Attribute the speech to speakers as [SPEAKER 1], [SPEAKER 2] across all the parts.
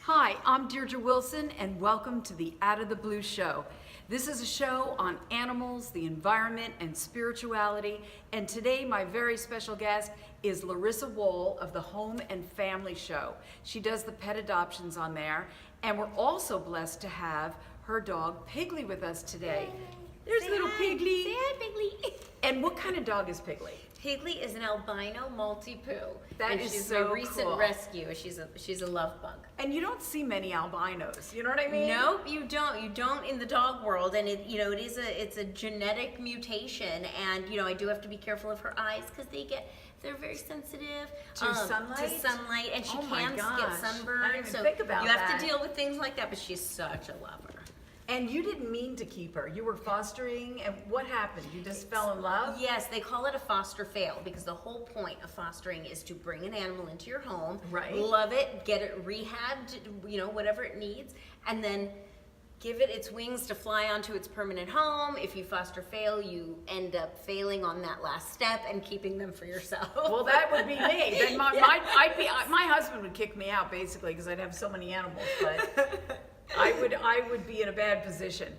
[SPEAKER 1] Hi, I'm Deirdre Wilson, and welcome to the Out of the Blue Show. This is a show on animals, the environment, and spirituality. And today, my very special guest is Larissa Wohl of the Home and Family Show. She does the pet adoptions on there, and we're also blessed to have her dog Piggly with us today. There's little Piggly.
[SPEAKER 2] Say hi, Piggly.
[SPEAKER 1] And what kind of dog is Piggly?
[SPEAKER 2] Piggly is an albino Maltipoo.
[SPEAKER 1] That is
[SPEAKER 2] she's
[SPEAKER 1] so
[SPEAKER 2] my recent
[SPEAKER 1] cool.
[SPEAKER 2] rescue. She's a love bug.
[SPEAKER 1] And you don't see many albinos, you know what I mean?
[SPEAKER 2] Nope, you don't. You don't in the dog world, and it's a genetic mutation, and I do have to be careful of her eyes because they're very sensitive
[SPEAKER 1] To sunlight?
[SPEAKER 2] To sunlight, and she
[SPEAKER 1] Oh my
[SPEAKER 2] can
[SPEAKER 1] gosh.
[SPEAKER 2] get sunburned.
[SPEAKER 1] I didn't even
[SPEAKER 2] so
[SPEAKER 1] think about
[SPEAKER 2] you have
[SPEAKER 1] that.
[SPEAKER 2] to deal with things like that. But she's such a lover.
[SPEAKER 1] And you didn't mean to keep her. You were fostering, and what happened? You just fell in love?
[SPEAKER 2] Yes, they call it a foster fail because the whole point of fostering is to bring an animal into your home,
[SPEAKER 1] Right.
[SPEAKER 2] love it, get it rehabbed, whatever it needs, and then give it its wings to fly onto its permanent home. If you foster fail, you end up failing on that last step and keeping them for yourself.
[SPEAKER 1] Well, that would be me. Then my husband would kick me out basically because I'd have so many animals, but I would be in a bad position.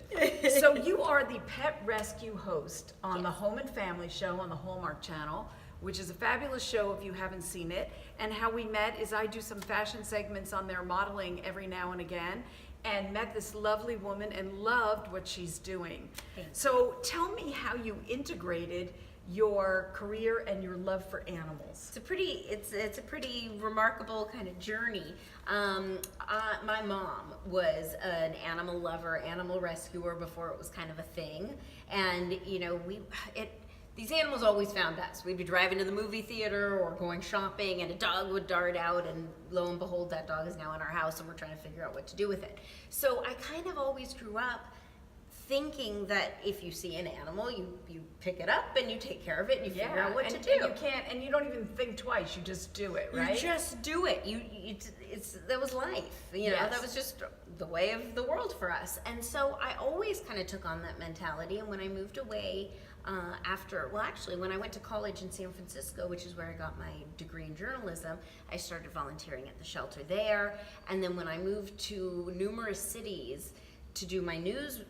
[SPEAKER 1] So you are the pet rescue host on the Home and Family Show on the Hallmark channel, which is a fabulous show if you haven't seen it. And how we met is I do some fashion segments on there modeling every now and again, and met this lovely woman and loved what she's doing. So tell me how you integrated your career and your love for animals.
[SPEAKER 2] It's a pretty remarkable kind of journey. My mom was an animal lover, animal rescuer before it was kind of a thing, and these animals always found us. We'd be driving to the movie theater or going shopping, and a dog would dart out, and lo and behold, that dog is now in our house, and we're trying to figure out what to do with it. So I kind of always grew up thinking that if you see an animal, you pick it up and you take care of it and you figure out what to do.
[SPEAKER 1] And you don't even think twice. You just do it, right?
[SPEAKER 2] You just do it. That was life.
[SPEAKER 1] Yes.
[SPEAKER 2] That was just the way of the world for us. And so I always kind of took on that mentality. And when I moved away when I went to college in San Francisco, which is where I got my degree in journalism, I started volunteering at the shelter there. And then when I moved to numerous cities to do my news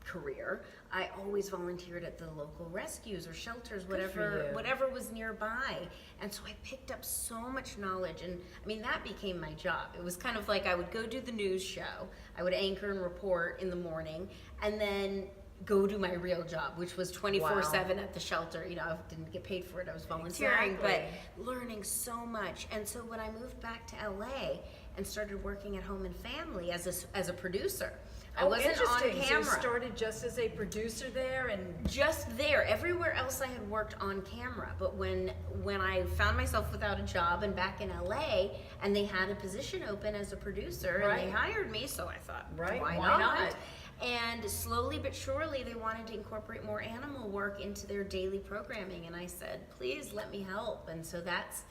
[SPEAKER 2] career, I always volunteered at the local rescues or shelters, whatever was nearby. And so I picked up so much knowledge, and that became my job. It was kind of like I would go do the news show, I would anchor and report in the morning, and then go do my real job, which was 24/7 at the shelter. I didn't get paid for it, I was volunteering, but learning so much. And so when I moved back to LA and started working at Home and Family as a producer, I wasn't on camera.
[SPEAKER 1] So you started just as a producer there, and
[SPEAKER 2] just there. Everywhere else I had worked on camera, but when I found myself without a job and back in LA, and they had a position open as a producer, and they hired me, so I thought, why not? And slowly but surely, they wanted to incorporate more animal work into their daily programming, and I said, please let me help. And so that's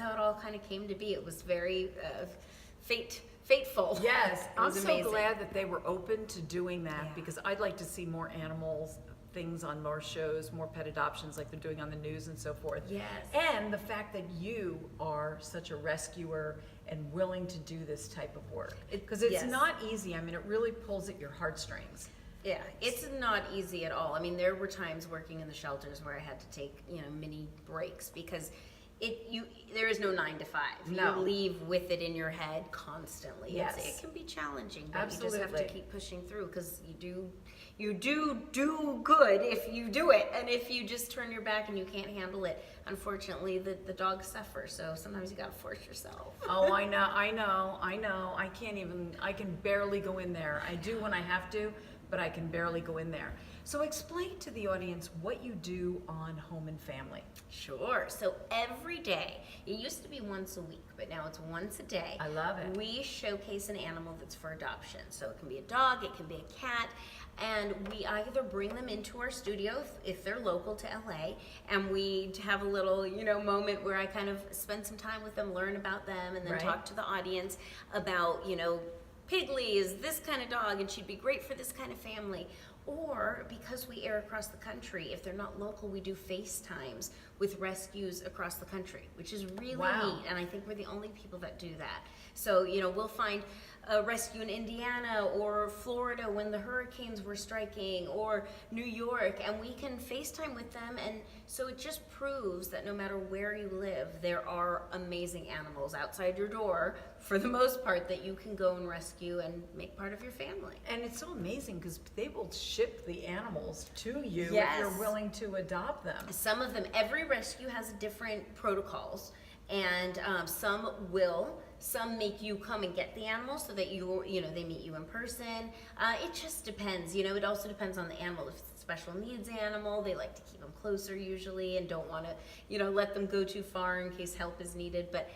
[SPEAKER 2] how it all kind of came to be. It was very fateful.
[SPEAKER 1] Yes, I'm so
[SPEAKER 2] amazing.
[SPEAKER 1] glad that they were open to doing that, because I'd like to see more animals, things on more shows, more pet adoptions like they're doing on the news and so forth.
[SPEAKER 2] Yes.
[SPEAKER 1] And the fact that you are such a rescuer and willing to do this type of work. Because it's not easy. It really pulls at your heartstrings.
[SPEAKER 2] Yeah, it's not easy at all. There were times working in the shelters where I had to take, mini breaks because there is no 9 to 5.
[SPEAKER 1] No.
[SPEAKER 2] You leave with it in your head constantly.
[SPEAKER 1] Yes.
[SPEAKER 2] It can be challenging, but
[SPEAKER 1] Absolutely.
[SPEAKER 2] you just have to keep pushing through because you do good if you do it, and if you just turn your back and you can't handle it, unfortunately the dogs suffer. So sometimes you got to force yourself.
[SPEAKER 1] Oh, I know. I can barely go in there. I do when I have to, but I can barely go in there. So explain to the audience what you do on Home and Family.
[SPEAKER 2] Sure. So every day, it used to be once a week, but now it's once a day.
[SPEAKER 1] I love it.
[SPEAKER 2] We showcase an animal that's for adoption. So it can be a dog, it can be a cat, and we either bring them into our studio if they're local to LA, and we have a little, moment where I kind of spend some time with them, learn about them, and then talk to the audience about, Piggly is this kind of dog, and she'd be great for this kind of family. Or because we air across the country, if they're not local, we do FaceTimes with rescues across the country, which is really neat. And I think we're the only people that do that. So, we'll find a rescue in Indiana or Florida when the hurricanes were striking, or New York, and we can FaceTime with them. And so it just proves that no matter where you live, there are amazing animals outside your door, for the most part, that you can go and rescue and make part of your family.
[SPEAKER 1] And it's so amazing because they will ship the animals to you
[SPEAKER 2] Yes.
[SPEAKER 1] if you're willing to adopt them.
[SPEAKER 2] Some of them, every rescue has different protocols, and some will. Some make you come and get the animals so that they meet you in person. It just depends. It also depends on the animal. If it's a special needs animal, they like to keep them closer usually and don't want to, let them go too far in case help is needed. But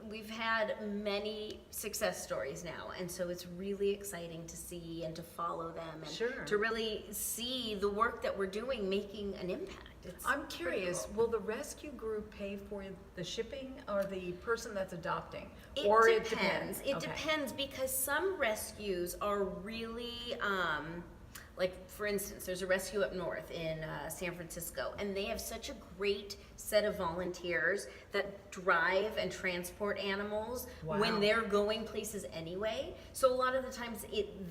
[SPEAKER 2] we've had many success stories now, and so it's really exciting to see and to follow them and
[SPEAKER 1] Sure.
[SPEAKER 2] to really see the work that we're doing making an impact.
[SPEAKER 1] I'm curious, will the rescue group pay for the shipping or the person that's adopting?
[SPEAKER 2] It depends. It
[SPEAKER 1] Okay.
[SPEAKER 2] depends, because some rescues are really, like for instance, there's a rescue up north in San Francisco, and they have such a great set of volunteers that drive and transport animals
[SPEAKER 1] Wow.
[SPEAKER 2] when they're going places anyway. So a lot of the times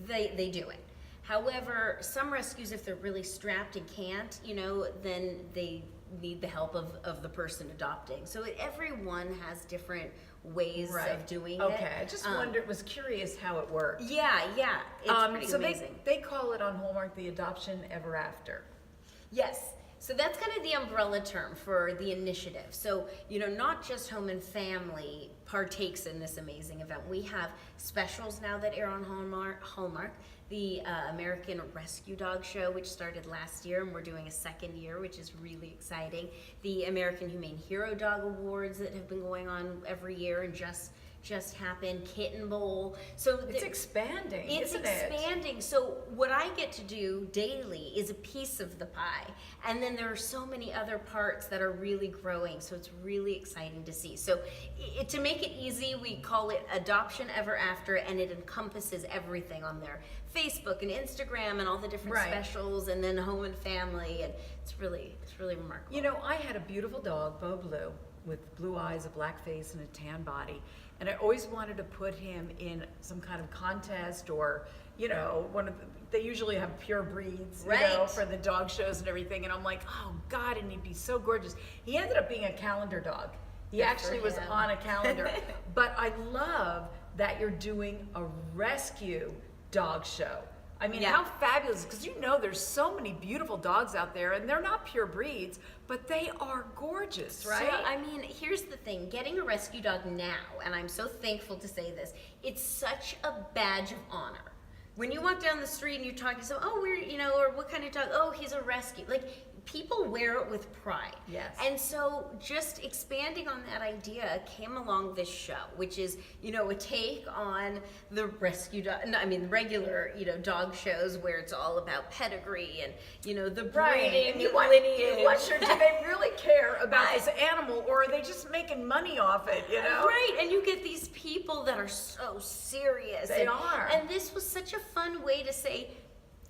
[SPEAKER 2] they do it. However, some rescues, if they're really strapped and can't, then they need the help of the person adopting. So everyone has different ways of doing it.
[SPEAKER 1] Okay, I just was curious how it worked.
[SPEAKER 2] Yeah, it's pretty
[SPEAKER 1] so
[SPEAKER 2] amazing.
[SPEAKER 1] they call it on Hallmark the Adoption Ever After.
[SPEAKER 2] Yes. So that's kind of the umbrella term for the initiative. So, not just Home and Family partakes in this amazing event. We have specials now that air on Hallmark. The American Rescue Dog Show, which started last year, and we're doing a second year, which is really exciting. The American Humane Hero Dog Awards that have been going on every year and just happened. Kitten Bowl. So
[SPEAKER 1] It's expanding,
[SPEAKER 2] It's
[SPEAKER 1] isn't it?
[SPEAKER 2] expanding. So what I get to do daily is a piece of the pie. And then there are so many other parts that are really growing. So it's really exciting to see. So to make it easy, we call it Adoption Ever After, and it encompasses everything on there. Facebook and Instagram and all the different
[SPEAKER 1] Right.
[SPEAKER 2] specials, and then Home and Family, and it's really remarkable.
[SPEAKER 1] I had a beautiful dog, Beau Blue, with blue eyes, a black face, and a tan body. And I always wanted to put him in some kind of contest or, they usually have pure breeds,
[SPEAKER 2] Right.
[SPEAKER 1] for the dog shows and everything. And I'm like, oh God, and he'd be so gorgeous. He ended up being a calendar dog. He
[SPEAKER 2] Good
[SPEAKER 1] actually
[SPEAKER 2] for
[SPEAKER 1] was
[SPEAKER 2] him.
[SPEAKER 1] on a calendar. But I love that you're doing a rescue dog show. I mean,
[SPEAKER 2] Yeah.
[SPEAKER 1] how fabulous, because there's so many beautiful dogs out there, and they're not pure breeds, but they are gorgeous, right?
[SPEAKER 2] So, here's the thing. Getting a rescue dog now, and I'm so thankful to say this, it's such a badge of honor. When you walk down the street and you're talking to someone, or what kind of dog? Oh, he's a rescue. Like, people wear it with pride.
[SPEAKER 1] Yes.
[SPEAKER 2] And so just expanding on that idea came along this show, which is, a take on the rescue dog, regular, dog shows where it's all about pedigree and, the breeding,
[SPEAKER 1] And
[SPEAKER 2] the
[SPEAKER 1] you
[SPEAKER 2] lineage.
[SPEAKER 1] wonder, do they really care about this animal, or are they just making money off it,
[SPEAKER 2] Right, and you get these people that are so serious.
[SPEAKER 1] They are.
[SPEAKER 2] And this was such a fun way to say,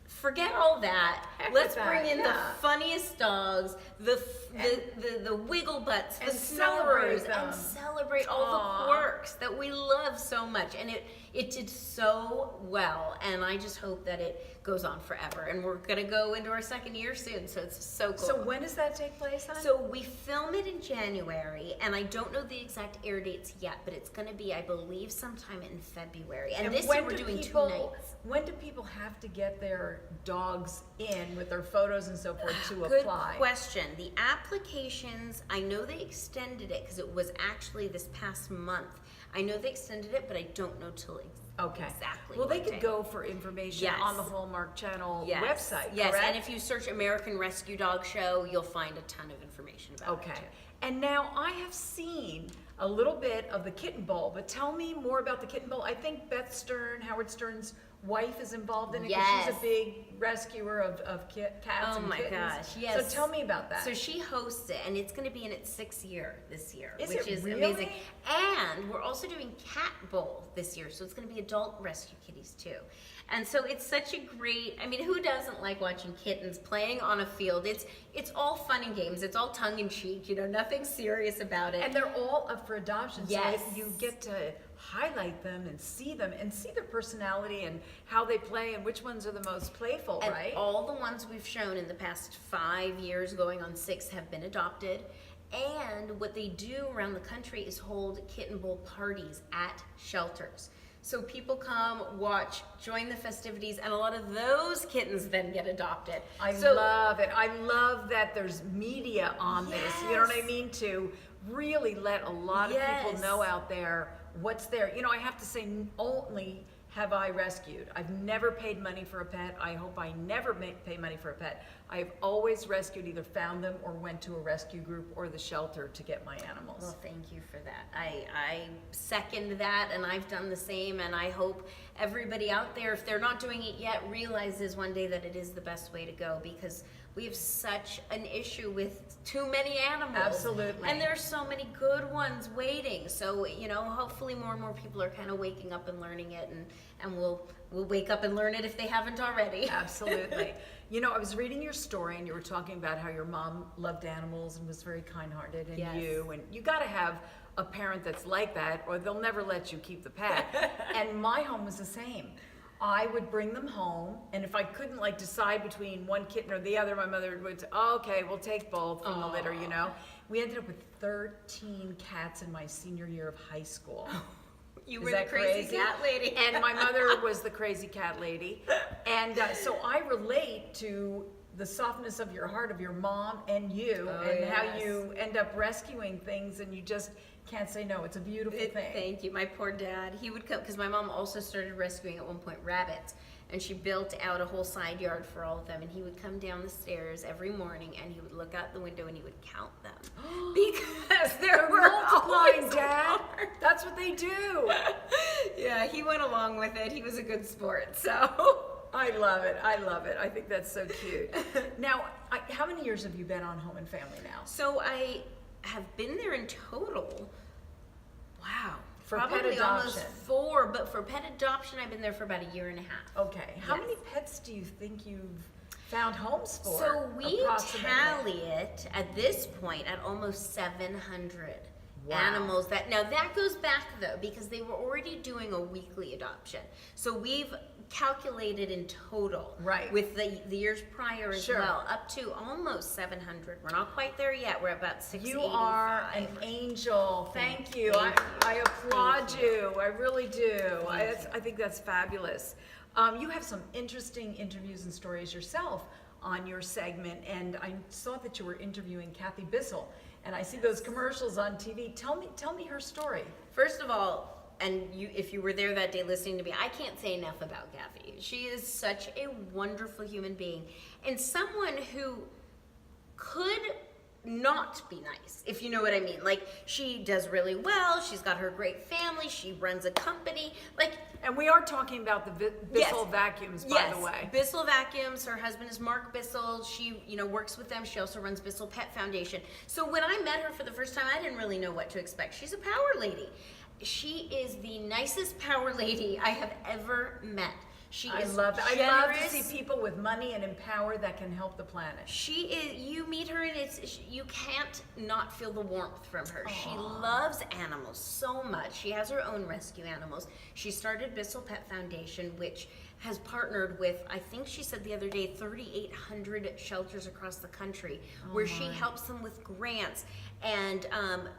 [SPEAKER 2] forget all that.
[SPEAKER 1] Heck
[SPEAKER 2] Let's
[SPEAKER 1] with
[SPEAKER 2] bring
[SPEAKER 1] that,
[SPEAKER 2] in
[SPEAKER 1] yeah.
[SPEAKER 2] the funniest dogs, the wiggle butts, the
[SPEAKER 1] And celebrate
[SPEAKER 2] snowbirds,
[SPEAKER 1] them.
[SPEAKER 2] and celebrate all
[SPEAKER 1] Aw.
[SPEAKER 2] the quirks that we love so much. And it did so well, and I just hope that it goes on forever. And we're gonna go into our second year soon, so it's so cool.
[SPEAKER 1] So when does that take place, hon?
[SPEAKER 2] So we film it in January, and I don't know the exact air dates yet, but it's going to be, I believe, sometime in February. And this year we're doing 2 nights.
[SPEAKER 1] When do people have to get their dogs in with their photos and so forth to
[SPEAKER 2] Good
[SPEAKER 1] apply?
[SPEAKER 2] question. The applications, I know they extended it because it was actually this past month. I know they extended it, but I don't know till exactly.
[SPEAKER 1] Well, they
[SPEAKER 2] what
[SPEAKER 1] could
[SPEAKER 2] day.
[SPEAKER 1] go for information
[SPEAKER 2] Yes.
[SPEAKER 1] on the Hallmark Channel
[SPEAKER 2] Yes.
[SPEAKER 1] website,
[SPEAKER 2] Yes,
[SPEAKER 1] correct?
[SPEAKER 2] and if you search American Rescue Dog Show, you'll find a ton of information about it
[SPEAKER 1] Okay.
[SPEAKER 2] too.
[SPEAKER 1] And now I have seen a little bit of the Kitten Bowl, but tell me more about the Kitten Bowl. I think Beth Stern, Howard Stern's wife, is involved in it because she's
[SPEAKER 2] Yes.
[SPEAKER 1] a big rescuer of cats
[SPEAKER 2] Oh
[SPEAKER 1] and
[SPEAKER 2] my
[SPEAKER 1] kittens.
[SPEAKER 2] gosh, yes.
[SPEAKER 1] So tell me about that.
[SPEAKER 2] So she hosts it, and it's going to be in its 6th year this year,
[SPEAKER 1] Is
[SPEAKER 2] which
[SPEAKER 1] it
[SPEAKER 2] is
[SPEAKER 1] really?
[SPEAKER 2] amazing. And we're also doing Cat Bowl this year, so it's going to be adult rescue kitties too. And so it's such a great, who doesn't like watching kittens playing on a field? It's all fun and games. It's all tongue in cheek, nothing serious about it.
[SPEAKER 1] And they're all up for adoption.
[SPEAKER 2] Yes.
[SPEAKER 1] So you get to highlight them and see them and see their personality and how they play and which ones are the most playful,
[SPEAKER 2] And
[SPEAKER 1] right?
[SPEAKER 2] all the ones we've shown in the past 5 years, going on 6, have been adopted. And what they do around the country is hold kitten bowl parties at shelters. So people come, watch, join the festivities, and a lot of those kittens then get adopted.
[SPEAKER 1] I love it. I love that there's media on this. You know what I
[SPEAKER 2] Yes.
[SPEAKER 1] mean? To really let a lot of people
[SPEAKER 2] Yes.
[SPEAKER 1] know out there what's there. You know, I have to say, only have I rescued. I've never paid money for a pet. I hope I never pay money for a pet. I've always rescued, either found them or went to a rescue group or the shelter to get my animals.
[SPEAKER 2] Well, thank you for that. I second that, and I've done the same, and I hope everybody out there, if they're not doing it yet, realizes one day that it is the best way to go, because we have such an issue with too many animals.
[SPEAKER 1] Absolutely.
[SPEAKER 2] And there's so many good ones waiting. So, you know, hopefully more and more people are kind of waking up and learning it, and we'll wake up and learn it if they haven't already.
[SPEAKER 1] Absolutely. You know, I was reading your story and you were talking about how your mom loved animals and was very kind-hearted, and
[SPEAKER 2] Yes.
[SPEAKER 1] you got to have a parent that's like that or they'll never let you keep the pet. And my home was the same. I would bring them home, and if I couldn't like decide between one kitten or the other, my mother would say, oh, okay, we'll take both from the litter, you know. We ended up with 13 cats in my senior year of high school.
[SPEAKER 2] You
[SPEAKER 1] Is
[SPEAKER 2] were the
[SPEAKER 1] that
[SPEAKER 2] crazy cat lady.
[SPEAKER 1] And my mother was the crazy cat lady. And so I relate to the softness of your heart of your mom and you, and how
[SPEAKER 2] yes.
[SPEAKER 1] you end up rescuing things and you just can't say no. It's a beautiful thing.
[SPEAKER 2] Thank you. My poor dad, he would come, because my mom also started rescuing at one point rabbits, and she built out a whole side yard for all of them, and he would come down the stairs every morning and he would look out the window and he would count them because
[SPEAKER 1] They're
[SPEAKER 2] were
[SPEAKER 1] multiplying,
[SPEAKER 2] always
[SPEAKER 1] Dad.
[SPEAKER 2] more.
[SPEAKER 1] That's what they do.
[SPEAKER 2] Yeah, he went along with it. He was a good sport, so.
[SPEAKER 1] I love it. I love it. I think that's so cute. Now, how many years have you been on Home and Family now?
[SPEAKER 2] So I have been there in total, wow,
[SPEAKER 1] For pet
[SPEAKER 2] probably almost
[SPEAKER 1] adoption.
[SPEAKER 2] 4, but for pet adoption, I've been there for about 1.5 years.
[SPEAKER 1] Okay. How
[SPEAKER 2] Yes.
[SPEAKER 1] many pets do you think you've found homes for?
[SPEAKER 2] So we
[SPEAKER 1] approximately?
[SPEAKER 2] tally it at this point at almost 700
[SPEAKER 1] Wow.
[SPEAKER 2] animals. Now that goes back though, because they were already doing a weekly adoption. So we've calculated in total,
[SPEAKER 1] Right.
[SPEAKER 2] with the years prior as
[SPEAKER 1] Sure.
[SPEAKER 2] well, up to almost 700. We're not quite there yet. We're about 685.
[SPEAKER 1] You are an angel. Thank you.
[SPEAKER 2] Thank you.
[SPEAKER 1] I applaud
[SPEAKER 2] Thank
[SPEAKER 1] you. I really do. I
[SPEAKER 2] Thank
[SPEAKER 1] think that's fabulous. You have some interesting interviews and stories yourself on your segment, and I saw that you were interviewing Kathy Bissell, and I see those commercials on TV. Tell me her story.
[SPEAKER 2] First of all, and if you were there that day listening to me, I can't say enough about Kathy. She is such a wonderful human being, and someone who could not be nice, if you know what I mean. Like, she does really well, she's got her great family, she runs a company, like.
[SPEAKER 1] And we are talking about the Bissell vacuums, by the way.
[SPEAKER 2] Bissell Vacuums. Her husband is Mark Bissell. She, works with them. She also runs Bissell Pet Foundation. So when I met her for the first time, I didn't really know what to expect. She's a power lady. She is the nicest power lady I have ever met. She is
[SPEAKER 1] love that.
[SPEAKER 2] generous.
[SPEAKER 1] I love to see people with money and in power that can help the planet.
[SPEAKER 2] She is, you meet her and you can't not feel the warmth from her. She loves animals so much. She has her own rescue animals. She started Bissell Pet Foundation, which has partnered with, I think she said the other day, 3,800 shelters across the country, where she helps them with grants and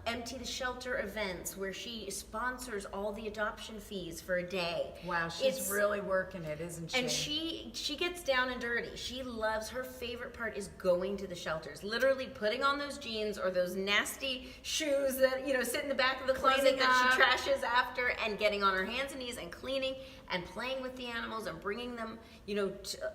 [SPEAKER 2] empty the shelter events, where she sponsors all the adoption fees for a day.
[SPEAKER 1] Wow, she's really working it, isn't she?
[SPEAKER 2] And she gets down and dirty. She loves, her favorite part is going to the shelters, literally putting on those jeans or those nasty shoes that, sit in the back of the closet
[SPEAKER 1] Cleaning
[SPEAKER 2] that
[SPEAKER 1] up.
[SPEAKER 2] she trashes after, and getting on her hands and knees and cleaning and playing with the animals and bringing them,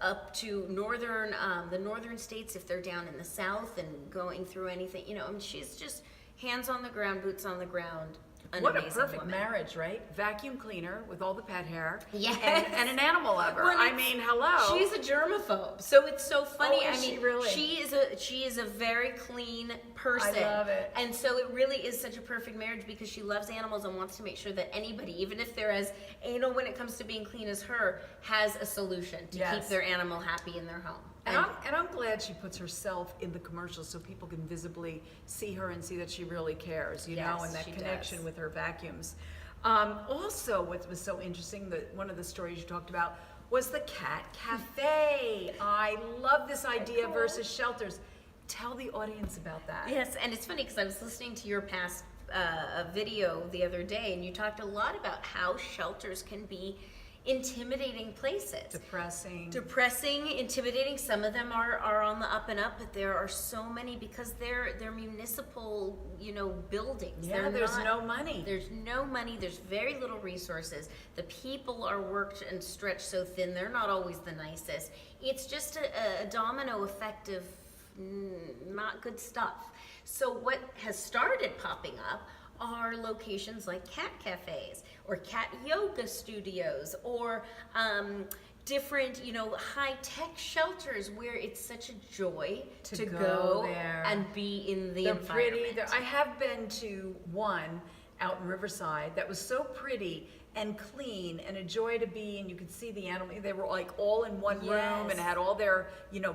[SPEAKER 2] up to the northern states if they're down in the south, and going through anything, she's just hands on the ground, boots on the ground.
[SPEAKER 1] What a
[SPEAKER 2] amazing
[SPEAKER 1] perfect
[SPEAKER 2] woman.
[SPEAKER 1] marriage, right? Vacuum cleaner with all the pet hair.
[SPEAKER 2] Yes.
[SPEAKER 1] And an animal lover.
[SPEAKER 2] Well,
[SPEAKER 1] I mean, hello.
[SPEAKER 2] She's a germaphobe, so it's so funny.
[SPEAKER 1] Oh, is she really?
[SPEAKER 2] She is a very clean person.
[SPEAKER 1] I love it.
[SPEAKER 2] And so it really is such a perfect marriage, because she loves animals and wants to make sure that anybody, even if they're as anal when it comes to being clean as her, has a solution to keep their animal happy in their home.
[SPEAKER 1] And I'm glad she puts herself in the commercials so people can visibly see her and see that she really cares,
[SPEAKER 2] Yes,
[SPEAKER 1] and that
[SPEAKER 2] she
[SPEAKER 1] connection
[SPEAKER 2] does.
[SPEAKER 1] with her vacuums. Also, what was so interesting, that one of the stories you talked about was the cat cafe. I love this idea
[SPEAKER 2] Cool.
[SPEAKER 1] versus shelters. Tell the audience about that.
[SPEAKER 2] Yes, and it's funny because I was listening to your past video the other day, and you talked a lot about how shelters can be intimidating places. Depressing, intimidating. Some of them are on the up and up, but there are so many because they're municipal, buildings.
[SPEAKER 1] Yeah, there's no money.
[SPEAKER 2] There's no money. There's very little resources. The people are worked and stretched so thin. They're not always the nicest. It's just a domino effect of not good stuff. So what has started popping up are locations like cat cafes or cat yoga studios or different, high-tech shelters where it's such a joy to go
[SPEAKER 1] there
[SPEAKER 2] and be in the environment.
[SPEAKER 1] I have been to one out in Riverside that was so pretty and clean and a joy to be, and you could see the animal. They were like all in one room and had all their,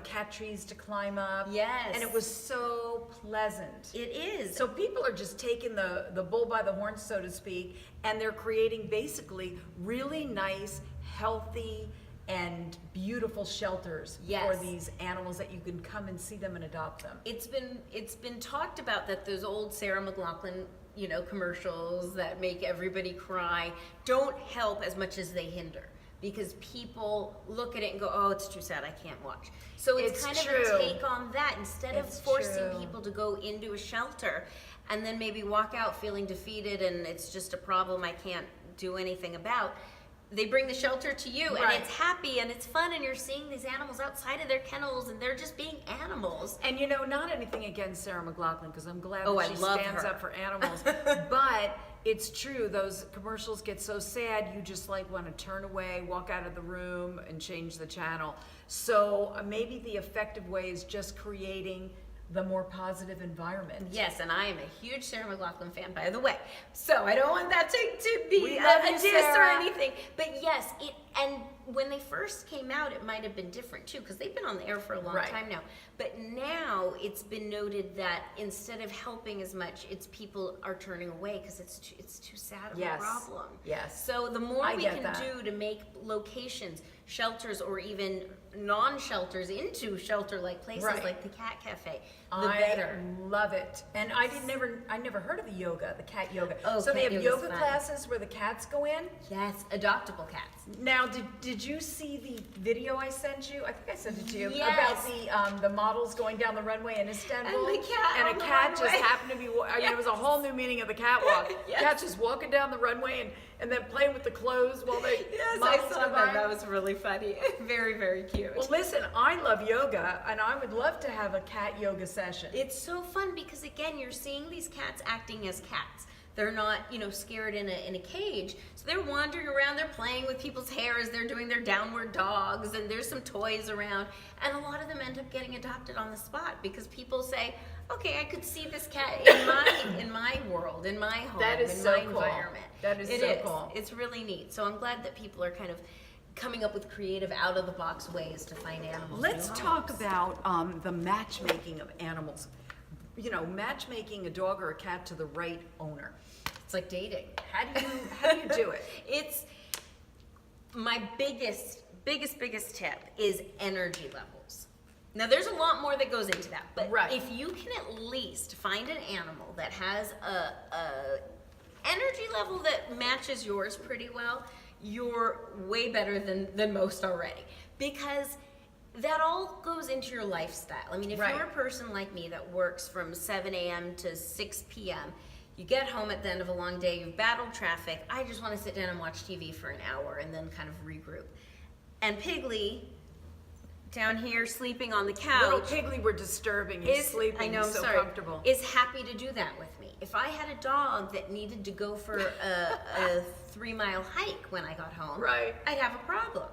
[SPEAKER 1] cat trees to climb up.
[SPEAKER 2] Yes.
[SPEAKER 1] And it was so pleasant.
[SPEAKER 2] It is.
[SPEAKER 1] So people are just taking the bull by the horns, so to speak, and they're creating basically really nice, healthy, and beautiful shelters for these animals that you can come and see them and adopt them.
[SPEAKER 2] It's been talked about that those old Sarah McLachlan commercials that make everybody cry don't help as much as they hinder, because people look at it and go, oh, it's too sad, I can't watch. So it's kind
[SPEAKER 1] true.
[SPEAKER 2] of a take on that. Instead of forcing people to go into a shelter and then maybe walk out feeling defeated and it's just a problem I can't do anything about, they bring the shelter to you, and it's happy and it's fun, and you're seeing these animals outside of their kennels and they're just being animals.
[SPEAKER 1] And not anything against Sarah McLachlan, because I'm glad
[SPEAKER 2] Oh,
[SPEAKER 1] that
[SPEAKER 2] I
[SPEAKER 1] she
[SPEAKER 2] love
[SPEAKER 1] stands
[SPEAKER 2] her.
[SPEAKER 1] up for animals. But it's true, those commercials get so sad, you just want to turn away, walk out of the room, and change the channel. So maybe the effective way is just creating the more positive environment.
[SPEAKER 2] Yes, and I am a huge Sarah McLachlan fan, by the way. So I don't want that to be
[SPEAKER 1] love
[SPEAKER 2] a
[SPEAKER 1] you,
[SPEAKER 2] diss or
[SPEAKER 1] Sarah.
[SPEAKER 2] anything. But yes, and when they first came out, it might have been different too, because they've been on the air for a long time now. But now it's been noted that instead of helping as much, it's people are turning away because it's too sad of a problem.
[SPEAKER 1] Yes.
[SPEAKER 2] So the more we can
[SPEAKER 1] that.
[SPEAKER 2] do to make locations, shelters, or even non-shelters into shelter-like places like the cat cafe, the better.
[SPEAKER 1] I love it. And I never heard of the yoga, the cat yoga.
[SPEAKER 2] Oh,
[SPEAKER 1] so they
[SPEAKER 2] cat
[SPEAKER 1] have
[SPEAKER 2] yoga's
[SPEAKER 1] yoga
[SPEAKER 2] fun.
[SPEAKER 1] classes where the cats go in?
[SPEAKER 2] Yes, adoptable cats.
[SPEAKER 1] Now, did you see the video I sent you? I think I sent it to you.
[SPEAKER 2] Yes.
[SPEAKER 1] About the models going down the runway in Istanbul.
[SPEAKER 2] And the cat
[SPEAKER 1] And
[SPEAKER 2] on
[SPEAKER 1] a
[SPEAKER 2] the
[SPEAKER 1] cat just
[SPEAKER 2] runway.
[SPEAKER 1] happened to be, it was a whole new meaning of the catwalk.
[SPEAKER 2] Yes.
[SPEAKER 1] Cat's just walking down the runway and then playing with the clothes while they
[SPEAKER 2] Yes, I
[SPEAKER 1] models
[SPEAKER 2] saw
[SPEAKER 1] go
[SPEAKER 2] that.
[SPEAKER 1] by.
[SPEAKER 2] That was really funny. Very, very cute.
[SPEAKER 1] Well, listen, I love yoga, and I would love to have a cat yoga session.
[SPEAKER 2] It's so fun because, again, you're seeing these cats acting as cats. They're not, scared in a cage. So they're wandering around, they're playing with people's hair as they're doing their downward dogs, and there's some toys around. And a lot of them end up getting adopted on the spot because people say, okay, I could see this cat in my world, in my home,
[SPEAKER 1] That is
[SPEAKER 2] in
[SPEAKER 1] so
[SPEAKER 2] my
[SPEAKER 1] cool.
[SPEAKER 2] environment.
[SPEAKER 1] That is
[SPEAKER 2] It
[SPEAKER 1] so
[SPEAKER 2] is.
[SPEAKER 1] cool.
[SPEAKER 2] It's really neat. So I'm glad that people are kind of coming up with creative, out-of-the-box ways to find animals.
[SPEAKER 1] Let's
[SPEAKER 2] new
[SPEAKER 1] talk
[SPEAKER 2] homes.
[SPEAKER 1] about the matchmaking of animals. Matchmaking a dog or a cat to the right owner.
[SPEAKER 2] It's like dating.
[SPEAKER 1] How do you do it?
[SPEAKER 2] It's my biggest tip is energy levels. Now there's a lot more that goes into that, but if you can at least find an animal that has a energy level that matches yours pretty well, you're way better than most already. Because that all goes into your lifestyle. I mean, if you're a person like me that works from 7 a.m. to 6 p.m., you get home at the end of a long day, you've battled traffic, I just want to sit down and watch TV for an hour and then kind of regroup. And Piggly, down here sleeping on the couch,
[SPEAKER 1] Little Piggly, we're disturbing. He's sleeping.
[SPEAKER 2] I know,
[SPEAKER 1] He's
[SPEAKER 2] I'm
[SPEAKER 1] so
[SPEAKER 2] sorry,
[SPEAKER 1] comfortable.
[SPEAKER 2] is happy to do that with me. If I had a dog that needed to go for a 3-mile hike when I got home, I'd have a problem.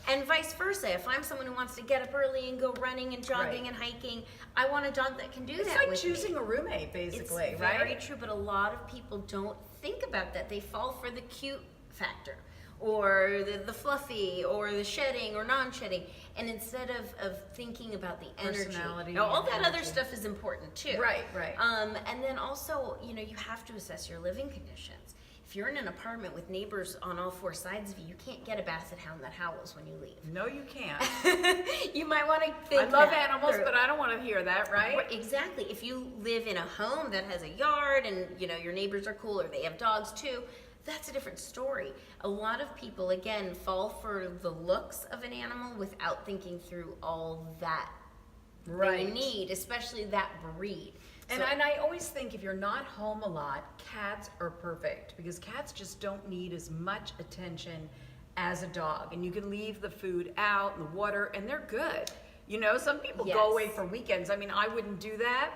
[SPEAKER 2] And vice versa. If I'm someone who wants to get up early and go running and jogging and hiking, I want a dog that can do that with me.
[SPEAKER 1] It's like choosing a roommate, basically,
[SPEAKER 2] It's very true, but a lot of people don't think about that. They fall for the cute factor, or the fluffy, or the shedding, or non-shedding. And instead of thinking about the energy,
[SPEAKER 1] Personality
[SPEAKER 2] now, all
[SPEAKER 1] and
[SPEAKER 2] that other
[SPEAKER 1] energy.
[SPEAKER 2] stuff is important too.
[SPEAKER 1] Right.
[SPEAKER 2] And then also, you have to assess your living conditions. if you're in an apartment with neighbors on all four sides of you, you can't get a basset hound that howls when you leave.
[SPEAKER 1] No, you can't.
[SPEAKER 2] You might want to think
[SPEAKER 1] I love
[SPEAKER 2] that
[SPEAKER 1] animals,
[SPEAKER 2] through.
[SPEAKER 1] but I don't want to hear that, right?
[SPEAKER 2] Exactly. If you live in a home that has a yard and your neighbors are cool or they have dogs too, that's a different story. A lot of people, again, fall for the looks of an animal without thinking through all that they need, especially that breed.
[SPEAKER 1] And I always think if you're not home a lot, cats are perfect because cats just don't need as much attention as a dog. And you can leave the food out and the water, and they're good. Some people go away for weekends. I mean, I wouldn't do that,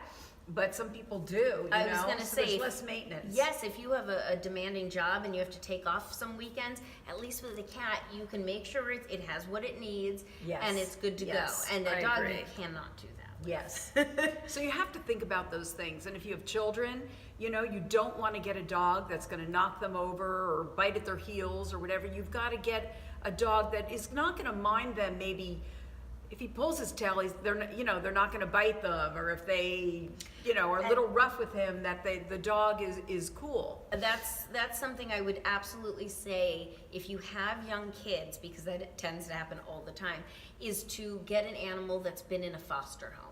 [SPEAKER 1] but some people do.
[SPEAKER 2] I was going to say,
[SPEAKER 1] there's less maintenance.
[SPEAKER 2] Yes, if you have a demanding job and you have to take off some weekends, at least with a cat, you can make sure it has what it needs and it's good to go. And a dog, you cannot do that.
[SPEAKER 1] Yes. So you have to think about those things. And if you have children, you don't want to get a dog that's going to knock them over or bite at their heels or whatever. You've got to get a dog that is not going to mind them. Maybe if he pulls his tail, they're not going to bite them, or if they, are a little rough with him, that the dog is cool.
[SPEAKER 2] That's something I would absolutely say if you have young kids, because that tends to happen all the time, is to get an animal that's been in a foster home.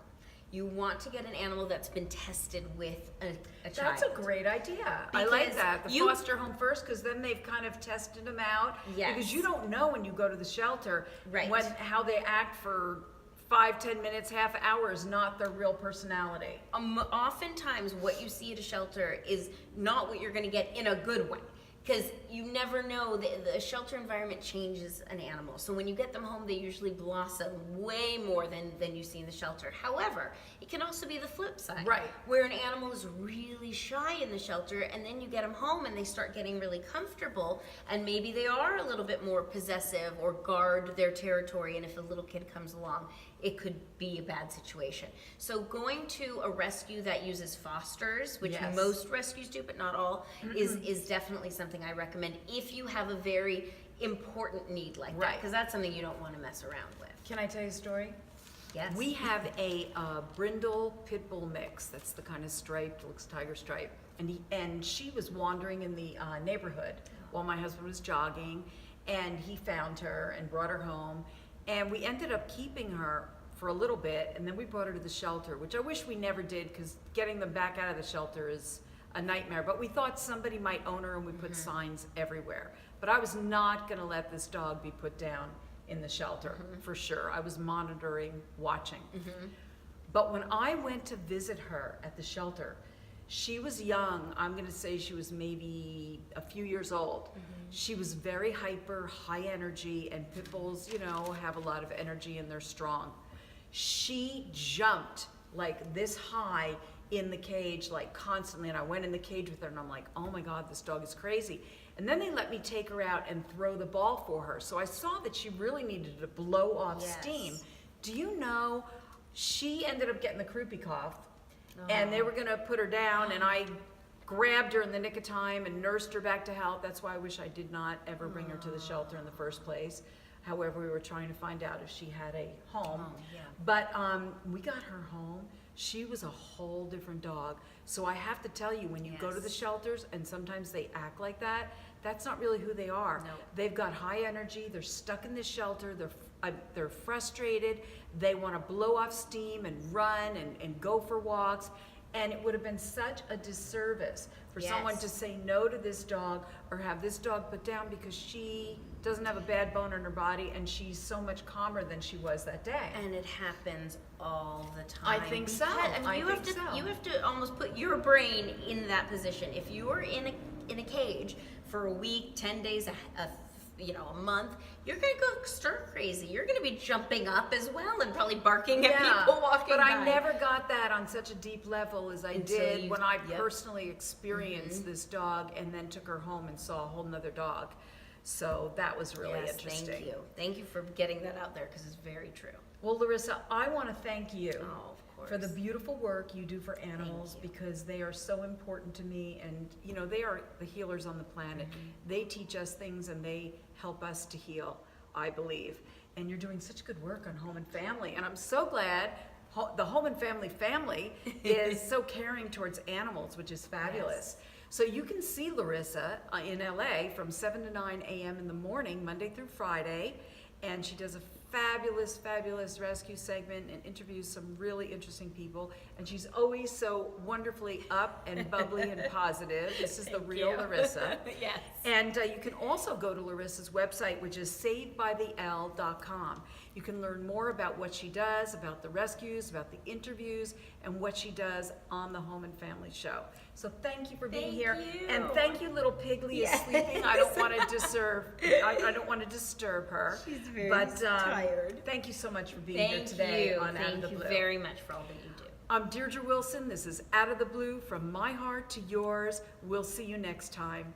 [SPEAKER 2] You want to get an animal that's been tested with a child.
[SPEAKER 1] That's a great idea. I like that. The foster home first, because then they've kind of tested them out.
[SPEAKER 2] Yes.
[SPEAKER 1] Because you don't know when you go to the shelter
[SPEAKER 2] Right.
[SPEAKER 1] how they act for 5-10 minutes, half hour is not their real personality.
[SPEAKER 2] Oftentimes what you see at a shelter is not what you're going to get in a good way. Because you never know, the shelter environment changes an animal. So when you get them home, they usually blossom way more than you see in the shelter. However, it can also be the flip side.
[SPEAKER 1] Right.
[SPEAKER 2] Where an animal is really shy in the shelter, and then you get them home and they start getting really comfortable, and maybe they are a little bit more possessive or guard their territory, and if a little kid comes along, it could be a bad situation. So going to a rescue that uses fosters, which most rescues do, but not all, is definitely something I recommend if you have a very important need like that, because that's something you don't want to mess around with.
[SPEAKER 1] Can I tell you a story?
[SPEAKER 2] Yes.
[SPEAKER 1] We have a brindle pit bull mix. That's the kind of striped, looks tiger stripe. And she was wandering in the neighborhood while my husband was jogging, and he found her and brought her home. And we ended up keeping her for a little bit, and then we brought her to the shelter, which I wish we never did, because getting them back out of the shelter is a nightmare. But we thought somebody might own her, and we put signs everywhere. But I was not going to let this dog be put down in the shelter, for sure. I was monitoring, watching. But when I went to visit her at the shelter, she was young. I'm going to say she was maybe a few years old. She was very hyper, high energy, and pit bulls, have a lot of energy and they're strong. She jumped like this high in the cage, like constantly, and I went in the cage with her, and I'm like, oh my God, this dog is crazy. And then they let me take her out and throw the ball for her. So I saw that she really needed to blow off steam. Do you know, she ended up getting the croupy cough, and they were gonna put her down, and I grabbed her in the nick of time and nursed her back to health. That's why I wish I did not ever bring her to the shelter in the first place. However, we were trying to find out if she had a home. But we got her home. She was a whole different dog. So I have to tell you, when you go to the shelters and sometimes they act like that, that's not really who they are.
[SPEAKER 2] No.
[SPEAKER 1] They've got high energy. They're stuck in the shelter. They're frustrated. They want to blow off steam and run and go for walks. And it would have been such a disservice for someone to say no to this dog or have this dog put down because she doesn't have a bad bone in her body and she's so much calmer than she was that day.
[SPEAKER 2] And it happens all the time.
[SPEAKER 1] I think so.
[SPEAKER 2] You have to almost put your brain in that position. If you are in a cage for a week, 10 days, a month, you're gonna go stir crazy. You're gonna be jumping up as well and probably barking at people walking
[SPEAKER 1] but
[SPEAKER 2] by.
[SPEAKER 1] I never got that on such a deep level as I did when I personally experienced this dog and then took her home and saw a whole nother dog. So that was really interesting.
[SPEAKER 2] Thank you. Thank you for getting that out there because it's very true.
[SPEAKER 1] Well, Larissa, I want to thank you for the
[SPEAKER 2] course.
[SPEAKER 1] beautiful work you do for animals because they are so important to me, and they are the healers on the planet. They teach us things and they help us to heal, I believe. And you're doing such good work on Home and Family, and I'm so glad the Home and Family is so caring towards animals, which is fabulous. So you can see Larissa in LA from 7 to 9 a.m. in the morning, Monday through Friday. And she does a fabulous, fabulous rescue segment and interviews some really interesting people. And she's always so wonderfully up and bubbly and positive. This is the real Larissa.
[SPEAKER 2] Yes.
[SPEAKER 1] And you can also go to Larissa's website, which is savedbythel.com. You can learn more about what she does, about the rescues, about the interviews, and what she does on the Home and Family Show. So thank you for being here.
[SPEAKER 2] you.
[SPEAKER 1] And thank you, little Pigly is sleeping. I don't want to disturb her.
[SPEAKER 2] She's very
[SPEAKER 1] tired. Thank you so much for being here today on Out of the Blue.
[SPEAKER 2] Thank you very much for all that you do.
[SPEAKER 1] I'm Deirdre Wilson. This is Out of the Blue, from my heart to yours. We'll see you next time.